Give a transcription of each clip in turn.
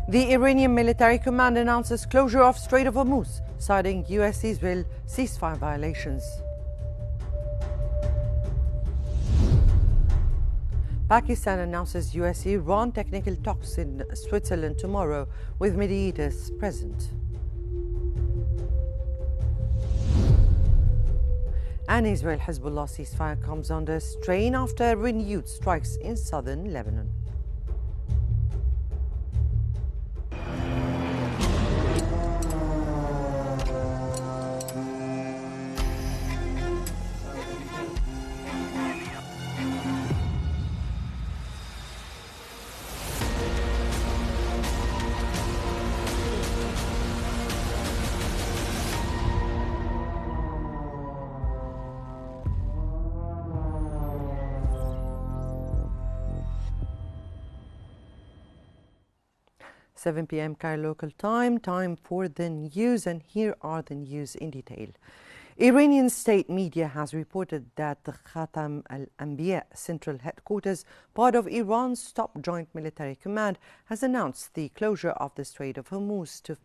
The Iranian military command announces closure of Strait of Hormuz, citing US-Israel ceasefire violations. Pakistan announces US-Iran technical talks in Switzerland tomorrow with mediators present. And Israel-Hezbollah ceasefire comes under strain after renewed strikes in southern Lebanon. Seven p.m. Cairo local time for the news, and here are the news in detail. Iranian state media has reported that the Khatam al-Anbiya Central Headquarters, part of Iran's top joint military command, has announced the closure of the Strait of Hormuz to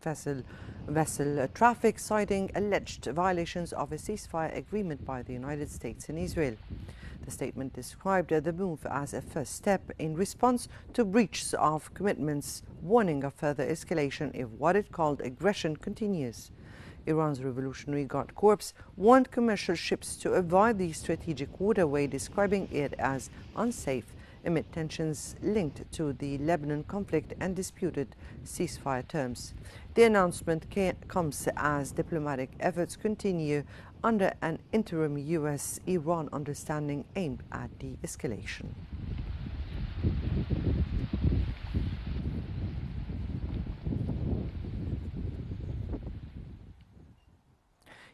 vessel traffic, citing alleged violations of a ceasefire agreement by the United States and Israel. The statement described the move as a first step in response to breaches of commitments, warning of further escalation if what it called aggression continues. Iran's Revolutionary Guard Corps warned commercial ships to avoid the strategic waterway, describing it as unsafe amid tensions linked to the Lebanon conflict and disputed ceasefire terms. The announcement comes as diplomatic efforts continue under an interim US-Iran understanding aimed at de-escalation.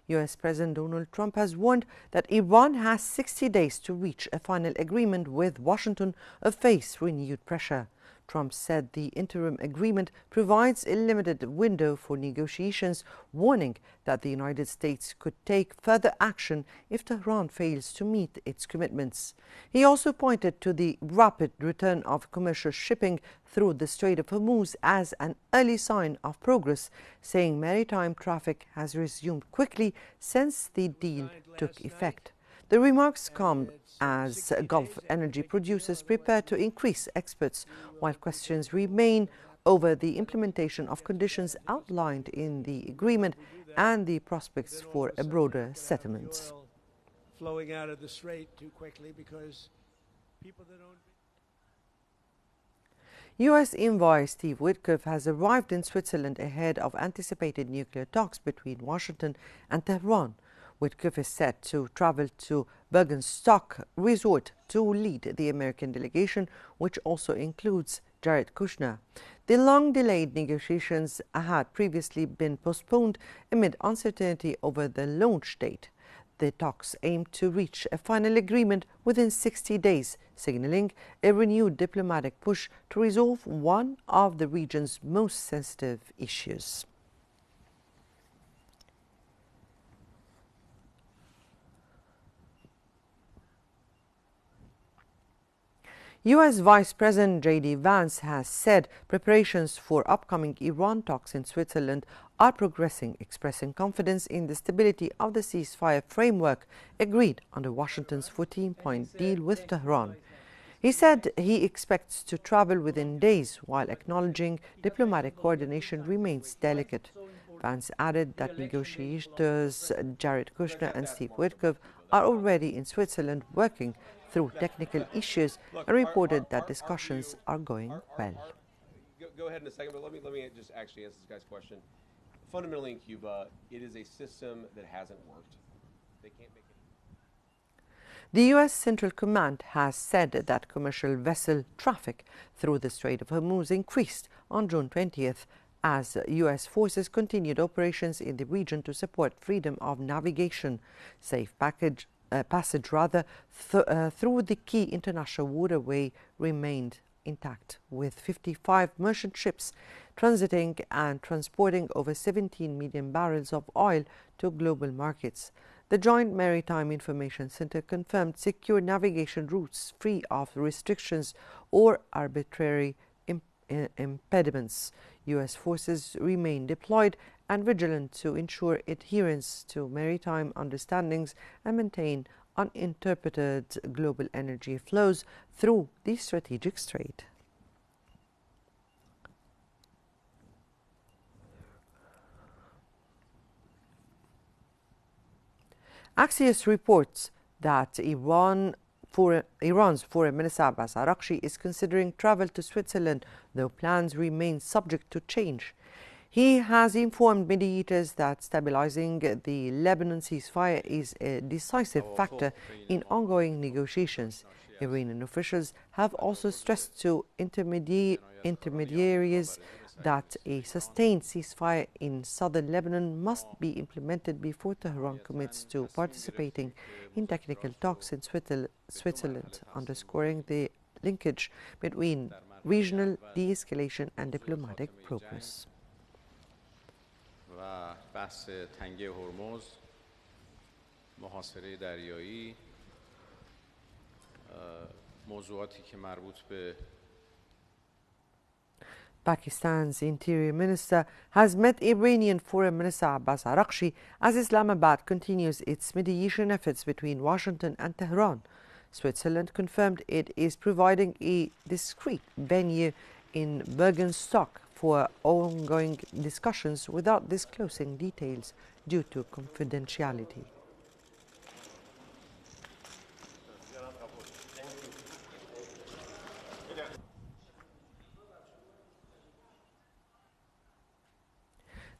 US President Donald Trump has warned that Iran has 60 days to reach a final agreement with Washington to face renewed pressure. Trump said the interim agreement provides a limited window for negotiations, warning that the United States could take further action if Tehran fails to meet its commitments. He also pointed to the rapid return of commercial shipping through the Strait of Hormuz as an early sign of progress, saying maritime traffic has resumed quickly since the deal took effect. The remarks come as Gulf energy producers prepare to increase exports, while questions remain over the implementation of conditions outlined in the agreement and the prospects for a broader settlement. Flowing out of the strait too quickly because people that don't. U.S. envoy Steve Witkoff has arrived in Switzerland ahead of anticipated nuclear talks between Washington and Tehran. Witkoff is set to travel to Bergenstock Resort to lead the American delegation, which also includes Jared Kushner. The long-delayed negotiations had previously been postponed amid uncertainty over the launch date. The talks aim to reach a final agreement within 60 days, signaling a renewed diplomatic push to resolve one of the region's most sensitive issues. U.S. Vice President J.D. Vance has said preparations for upcoming Iran talks in Switzerland are progressing, expressing confidence in the stability of the ceasefire framework agreed under Washington's 14-point deal with Tehran. He said he expects to travel within days, while acknowledging diplomatic coordination remains delicate. Vance added that negotiators Jared Kushner and Steve Witkoff are already in Switzerland working through technical issues, and reported that discussions are going well. Go ahead in a second, but let me just actually answer this guy's question. Fundamentally in Cuba, it is a system that hasn't worked. They can't make it. The U.S. Central Command has said that commercial vessel traffic through the Strait of Hormuz increased on June 20th as U.S. forces continued operations in the region to support freedom of navigation, safe passage through the key international waterway remained intact, with 55 merchant ships transiting and transporting over 17 million barrels of oil to global markets. The Joint Maritime Information Center confirmed secure navigation routes free of restrictions or arbitrary impediments. U.S. forces remain deployed and vigilant to ensure adherence to maritime understandings and maintain uninterrupted global energy flows through the strategic strait. Axios reports that Iran's Foreign Minister Abbas Araghchi is considering travel to Switzerland, though plans remain subject to change. He has informed mediators that stabilizing the Lebanon ceasefire is a decisive factor in ongoing negotiations. Iranian officials have also stressed to intermediaries that a sustained ceasefire in southern Lebanon must be implemented before Tehran commits to participating in technical talks in Switzerland, underscoring the linkage between regional de-escalation and diplomatic progress. و بحث تنگه هرمز، محاصره دریایی، موضوعاتی که مربوط به Pakistan's Interior Minister has met Iranian Foreign Minister Abbas Araghchi as Islamabad continues its mediation efforts between Washington and Tehran. Switzerland confirmed it is providing a discreet venue in Bergenstock for ongoing discussions without disclosing details due to confidentiality.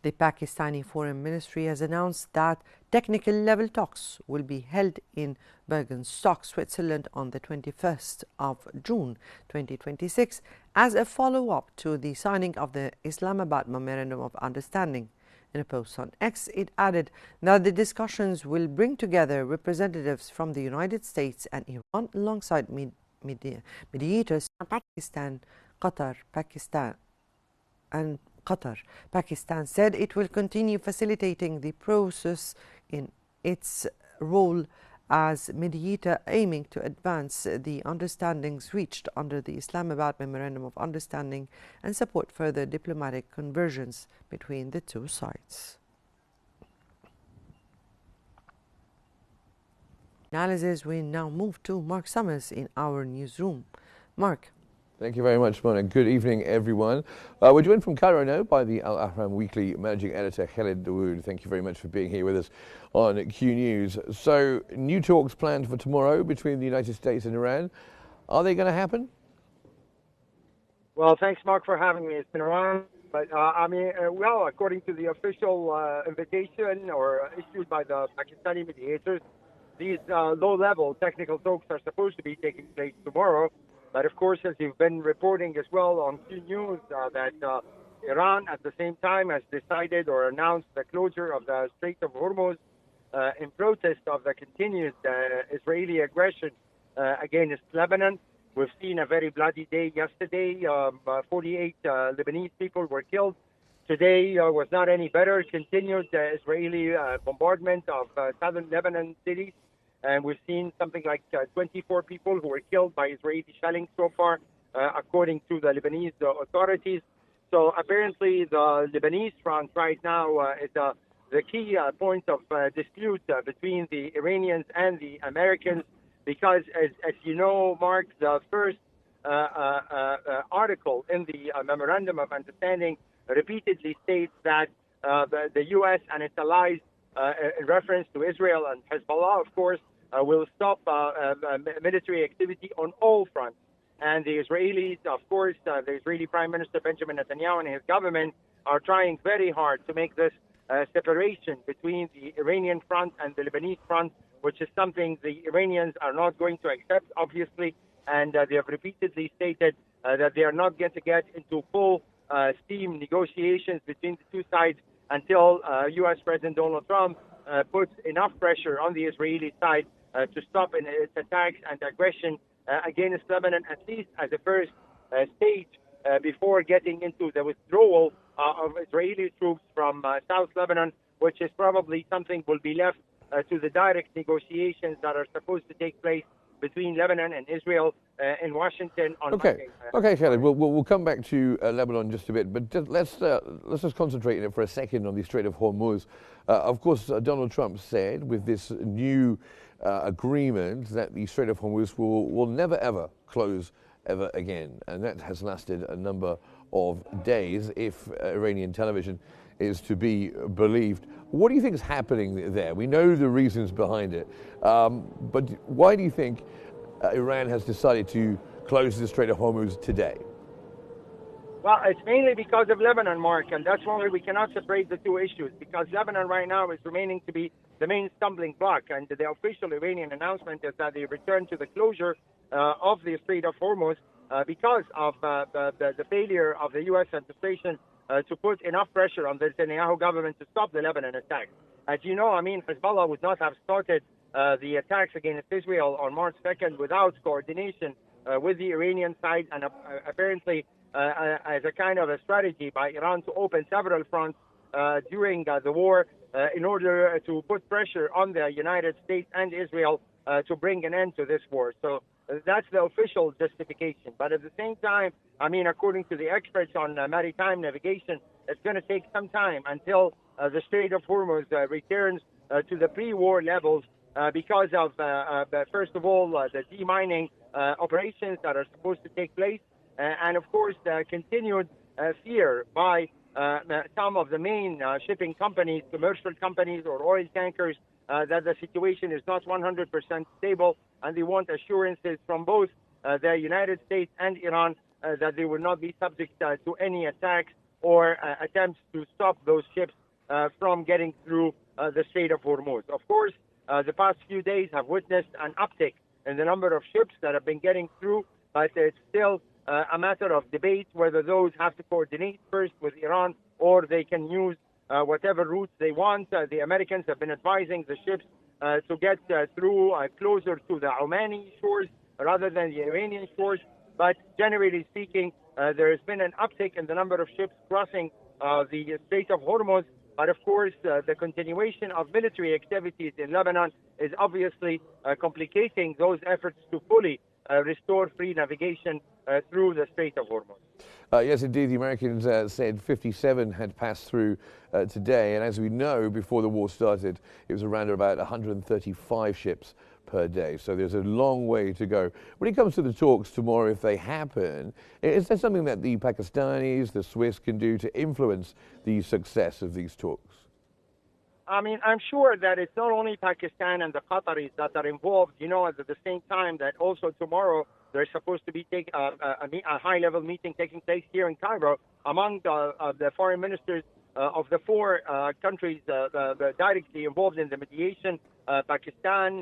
The Pakistani Foreign Ministry has announced that technical level talks will be held in Bergenstock, Switzerland on the 21st of June 2026 as a follow-up to the signing of the Islamabad Memorandum of Understanding. In a post on X, it added that the discussions will bring together representatives from the United States and Iran alongside mediators from Pakistan, Qatar, Pakistan said it will continue facilitating the process in its role as mediator, aiming to advance the understandings reached under the Islamabad Memorandum of Understanding and support further diplomatic convergence between the two sides. Analysis, we now move to Mark Summers in our newsroom. Mark. Thank you very much, Mona. Good evening, everyone. We're joined from Cairo now by the Al Ahram Weekly Managing Editor, Khalid Dawood. Thank you very much for being here with us on Q News. So, new talks planned for tomorrow between the United States and Iran. Are they going to happen? Well, thanks, Mark, for having me. It's been around. But, well, according to the official invitation or issued by the Pakistani mediators, these low-level technical talks are supposed to be taking place tomorrow. But of course, as you've been reporting as well on Qnews, that Iran at the same time has decided or announced the closure of the Strait of Hormuz in protest of the continued Israeli aggression against Lebanon. We've seen a very bloody day yesterday. 48 Lebanese people were killed. Today was not any better. Continued Israeli bombardment of southern Lebanon cities. And we've seen something like 24 people who were killed by Israeli shelling so far, according to the Lebanese authorities. So apparently the Lebanese front right now is the key point of dispute between the Iranians and the Americans, because as you know, Mark, the first article in the Memorandum of Understanding repeatedly states that the U.S. and its allies, in reference to Israel and Hezbollah, of course, will stop military activity on all fronts. And the Israelis, of course, the Israeli Prime Minister Benjamin Netanyahu and his government are trying very hard to make this separation between the Iranian front and the Lebanese front, which is something the Iranians are not going to accept, obviously. And they have repeatedly stated that they are not going to get into full steam negotiations between the two sides until U.S. President Donald Trump puts enough pressure on the Israeli side to stop in its attacks and aggression against Lebanon, at least as a first stage before getting into the withdrawal of Israeli troops from South Lebanon, which is probably something will be left to the direct negotiations that are supposed to take place between Lebanon and Israel in Washington on Okay. Monday. Okay, Khaled, we'll come back to Lebanon in just a bit, but let's just concentrate for a second on the Strait of Hormuz. Of course, Donald Trump said with this new agreement that the Strait of Hormuz will never ever close ever again, and that has lasted a number of days if Iranian television is to be believed. What do you think is happening there? We know the reasons behind it, but why do you think Iran has decided to close the Strait of Hormuz today? Well, it's mainly because of Lebanon, Mark, and that's why we cannot separate the two issues, because Lebanon right now is remaining to be the main stumbling block, and the official Iranian announcement is that they return to the closure of the Strait of Hormuz because of the failure of the U.S. administration to put enough pressure on the Netanyahu government to stop the Lebanon attack. As you know, Hezbollah would not have started the attacks against Israel on March 2nd without coordination with the Iranian side, and apparently as a kind of a strategy by Iran to open several fronts during the war in order to put pressure on the United States and Israel to bring an end to this war. So that's the official justification. But at the same time, according to the experts on maritime navigation, it's going to take some time until the Strait of Hormuz returns to the pre-war levels because of, first of all, the demining operations that are supposed to take place, and of course, the continued fear by some of the main shipping companies, commercial companies or oil tankers, that the situation is not 100% stable, and they want assurances from both the United States and Iran that they will not be subject to any attacks or attempts to stop those ships from getting through the Strait of Hormuz. Of course, the past few days have witnessed an uptick in the number of ships that have been getting through, but it's still a matter of debate whether those have to coordinate first with Iran or they can use whatever routes they want. The Americans have been advising the ships to get through closer to the Omani shores rather than the Iranian shores. But generally speaking, there has been an uptick in the number of ships crossing the Strait of Hormuz. But of course, the continuation of military activities in Lebanon is obviously complicating those efforts to fully restore free navigation through the Strait of Hormuz. Yes, indeed. The Americans said 57 had passed through today. And as we know, before the war started, it was around about 135 ships per day. So there's a long way to go. When it comes to the talks tomorrow, if they happen, is there something that the Pakistanis, the Swiss can do to influence the success of these talks? I'm sure that it's not only Pakistan and the Qataris that are involved, at the same time that also tomorrow there's supposed to be a high-level meeting taking place here in Cairo among the foreign ministers of the four countries directly involved in the mediation. Pakistan,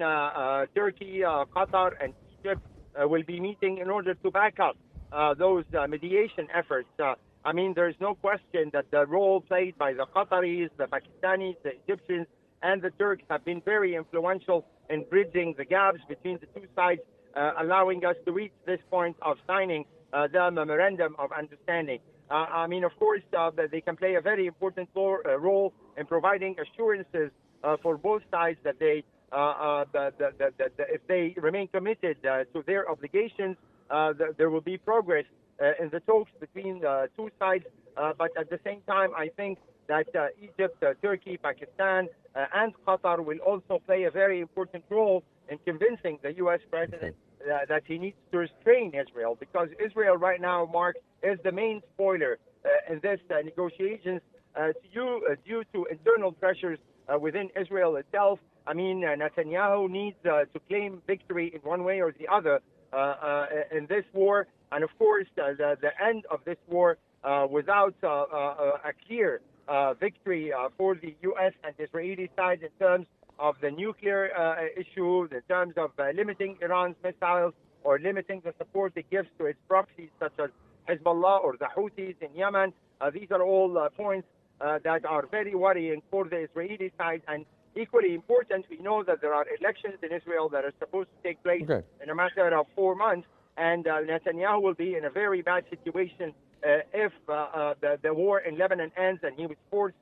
Turkey, Qatar, and Egypt will be meeting in order to back up those mediation efforts. There's no question that the role played by the Qataris, the Pakistanis, the Egyptians, and the Turks have been very influential in bridging the gaps between the two sides, allowing us to reach this point of signing the memorandum of understanding. Of course, they can play a very important role in providing assurances for both sides that they, if they remain committed to their obligations, there will be progress in the talks between the two sides. But at the same time, I think that Egypt, Turkey, Pakistan, and Qatar will also play a very important role in convincing the U.S. president that he needs to restrain Israel, because Israel right now, Mark, is the main spoiler in this negotiations due to internal pressures within Israel itself. Netanyahu needs to claim victory in one way or the other in this war. And of course, the end of this war without a clear victory for the U.S. and Israeli side in terms of the nuclear issue, in terms of limiting Iran's missiles or limiting the support it gives to its proxies such as Hezbollah or the Houthis in Yemen. These are all points that are very worrying for the Israeli side. And equally important, we know that there are elections in Israel that are supposed to take place in a matter of 4 months. And Netanyahu will be in a very bad situation if the war in Lebanon ends and he was forced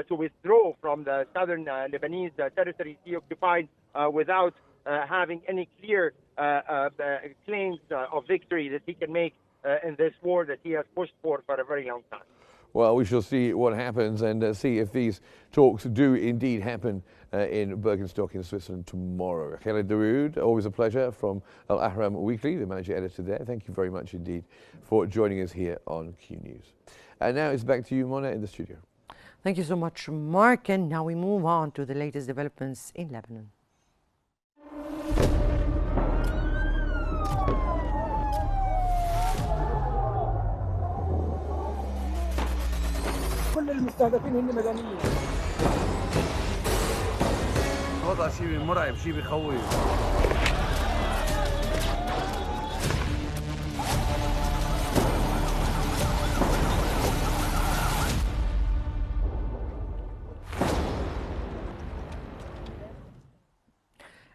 to withdraw from the southern Lebanese territories he occupied without having any clear claims of victory that he can make in this war that he has pushed for a very long time. Well, we shall see what happens and see if these talks do indeed happen in Bergenstock in Switzerland tomorrow. Khaled Dawood, always a pleasure from Al Ahram Weekly, the managing editor there. Thank you very much indeed for joining us here on Qnews. And now it's back to you, Mona, in the studio. Thank you so much, Mark. And now we move on to the latest developments in Lebanon. كل المستهدفين هن مدنيين. وضع شيء مرعب، شيء بخوف.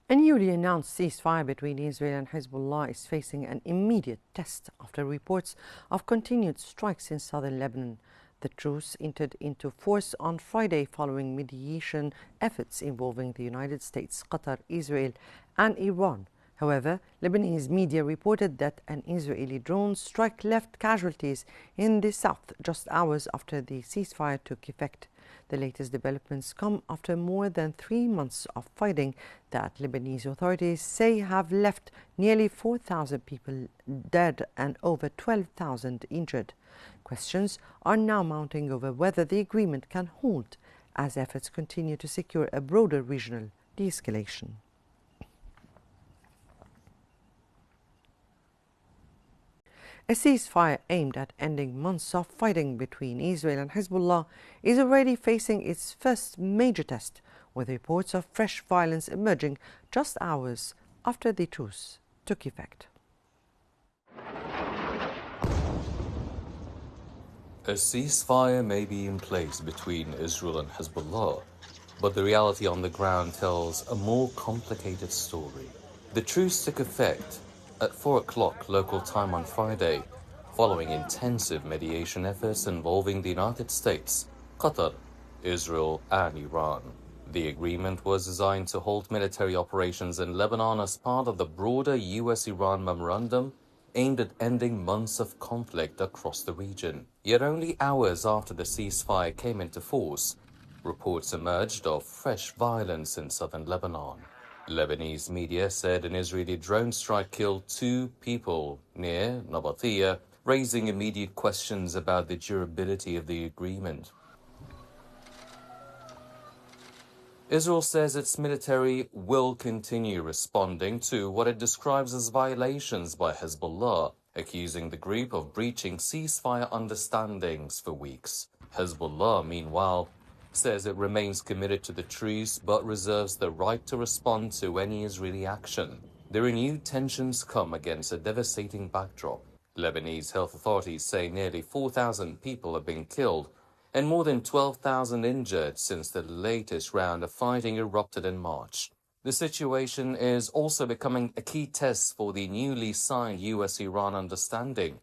A newly announced ceasefire between Israel and Hezbollah is facing an immediate test after reports of continued strikes in southern Lebanon. The truce entered into force on Friday following mediation efforts involving the United States, Qatar, Israel, and Iran. However, Lebanese media reported that an Israeli drone strike left casualties in the south just hours after the ceasefire took effect. The latest developments come after more than 3 months of fighting that Lebanese authorities say have left nearly 4,000 people dead and over 12,000 injured. Questions are now mounting over whether the agreement can hold as efforts continue to secure a broader regional de-escalation. A ceasefire aimed at ending months of fighting between Israel and Hezbollah is already facing its first major test, with reports of fresh violence emerging just hours after the truce took effect. A ceasefire may be in place between Israel and Hezbollah, but the reality on the ground tells a more complicated story. The truce took effect at 4 o'clock local time on Friday, following intensive mediation efforts involving the United States, Qatar, Israel, and Iran. The agreement was designed to halt military operations in Lebanon as part of the broader US-Iran memorandum aimed at ending months of conflict across the region. Yet only hours after the ceasefire came into force, reports emerged of fresh violence in southern Lebanon. Lebanese media said an Israeli drone strike killed 2 people near Nabatia, raising immediate questions about the durability of the agreement. Israel says its military will continue responding to what it describes as violations by Hezbollah, accusing the group of breaching ceasefire understandings for weeks. Hezbollah, meanwhile, says it remains committed to the truce but reserves the right to respond to any Israeli action. The renewed tensions come against a devastating backdrop. Lebanese health authorities say nearly 4,000 people have been killed and more than 12,000 injured since the latest round of fighting erupted in March. The situation is also becoming a key test for the newly signed US-Iran understanding.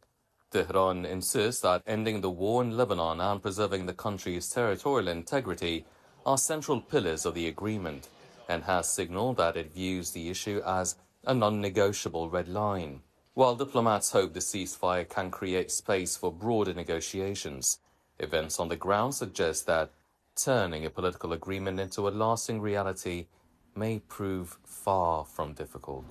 Tehran insists that ending the war in Lebanon and preserving the country's territorial integrity are central pillars of the agreement, and has signaled that it views the issue as a non-negotiable red line. While diplomats hope the ceasefire can create space for broader negotiations, events on the ground suggest that turning a political agreement into a lasting reality may prove far from difficult.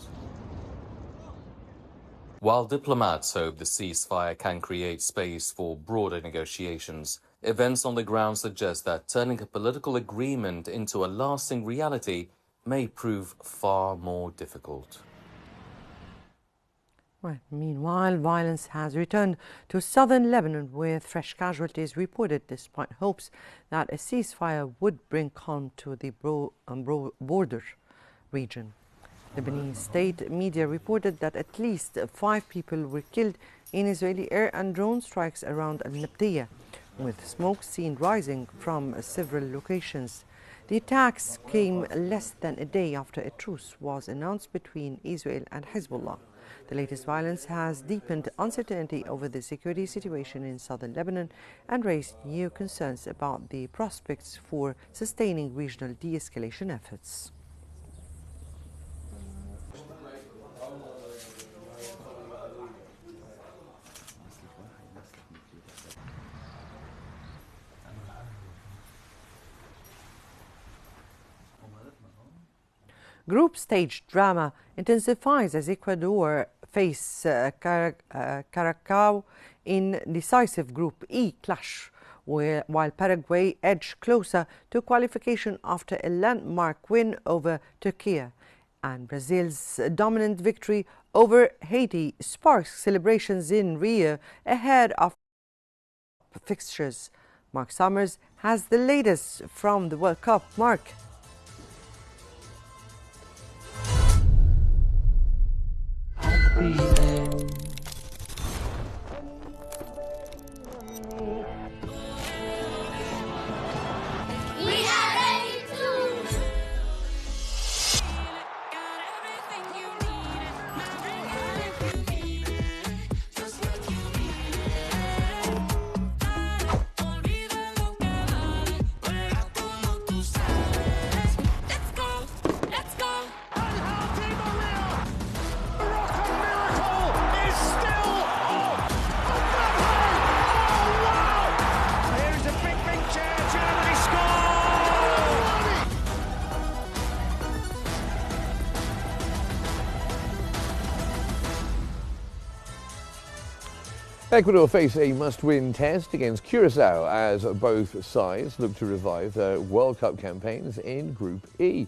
While diplomats hope the ceasefire can create space for broader negotiations, events on the ground suggest that turning a political agreement into a lasting reality may prove far more difficult. Well, meanwhile, violence has returned to southern Lebanon with fresh casualties reported despite hopes that a ceasefire would bring calm to the border region. Lebanese state media reported that at least 5 people were killed in Israeli air and drone strikes around Al-Nabtiyah, with smoke seen rising from several locations. The attacks came less than a day after a truce was announced between Israel and Hezbollah. The latest violence has deepened uncertainty over the security situation in southern Lebanon and raised new concerns about the prospects for sustaining regional de-escalation efforts. Group stage drama intensifies as Ecuador face Caracao in decisive Group E clash, while Paraguay edge closer to qualification after a landmark win over Turkey. And Brazil's dominant victory over Haiti sparks celebrations in Rio ahead of fixtures. Mark Summers has the latest from the World Cup. Mark. Ecuador face a must-win test against Curacao as both sides look to revive their World Cup campaigns in Group E.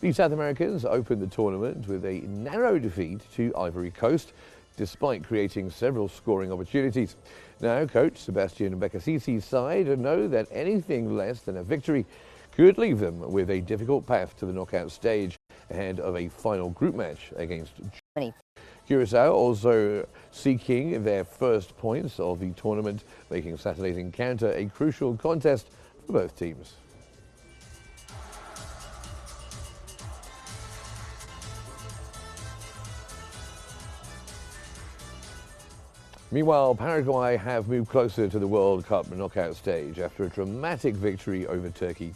The South Americans opened the tournament with a narrow defeat to Ivory Coast, despite creating several scoring opportunities. Now, coach Sebastian Becasisi's side know that anything less than a victory could leave them with a difficult path to the knockout stage ahead of a final group match against Germany. Curacao also seeking their first points of the tournament, making Saturday's encounter a crucial contest for both teams. Meanwhile, Paraguay have moved closer to the World Cup knockout stage after a dramatic victory over Turkey.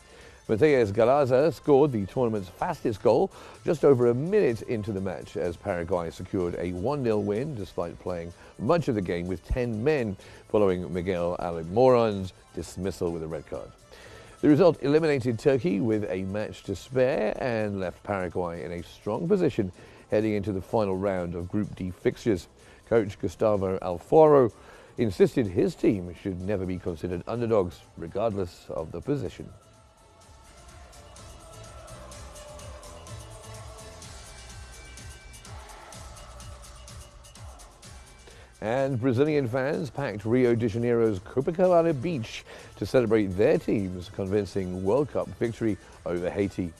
Matías Galaza scored the tournament's fastest goal just over a minute into the match as Paraguay secured a 1-0 win despite playing much of the game with 10 men following Miguel Almiron's dismissal with a red card. The result eliminated Turkey with a match to spare and left Paraguay in a strong position heading into the final round of Group D fixtures. Coach Gustavo Alfaro insisted his team should never be considered underdogs, regardless of the position. And Brazilian fans packed Rio de Janeiro's Copacabana beach to celebrate their team's convincing World Cup victory over Haiti.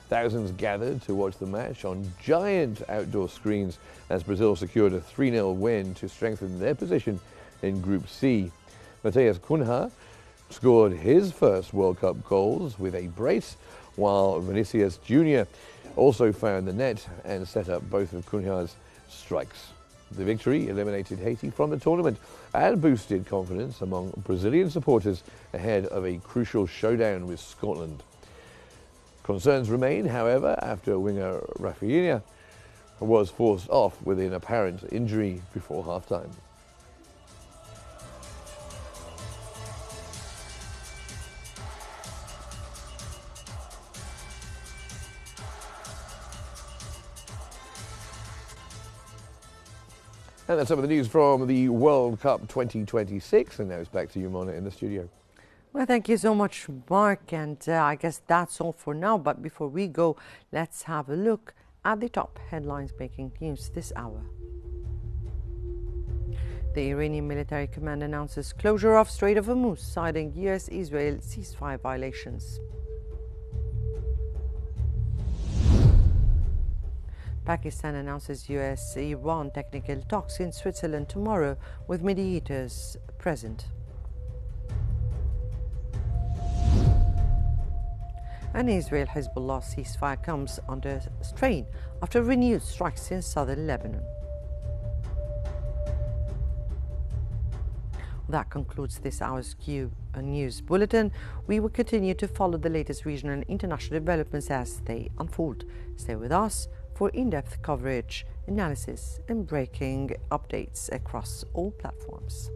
Thousands gathered to watch the match on giant outdoor screens as Brazil secured a 3-0 win to strengthen their position in Group C. Matheus Cunha scored his first World Cup goals with a brace, while Vinicius Jr. also found the net and set up both of Cunha's strikes. The victory eliminated Haiti from the tournament and boosted confidence among Brazilian supporters ahead of a crucial showdown with Scotland. Concerns remain, however, after winger Rafinha was forced off with an apparent injury before half-time. And that's some of the news from the World Cup 2026. And now it's back to you, Mona, in the studio. Well, thank you so much, Mark. And I guess that's all for now. But before we go, let's have a look at the top headlines making news this hour. The Iranian military command announces closure of Strait of Hormuz, citing US-Israel ceasefire violations. Pakistan announces US-Iran technical talks in Switzerland tomorrow with mediators present. And Israel-Hezbollah ceasefire comes under strain after renewed strikes in southern Lebanon. That concludes this hour's Qnews Bulletin. We will continue to follow the latest regional and international developments as they unfold. Stay with us for in-depth coverage, analysis and breaking updates across all platforms.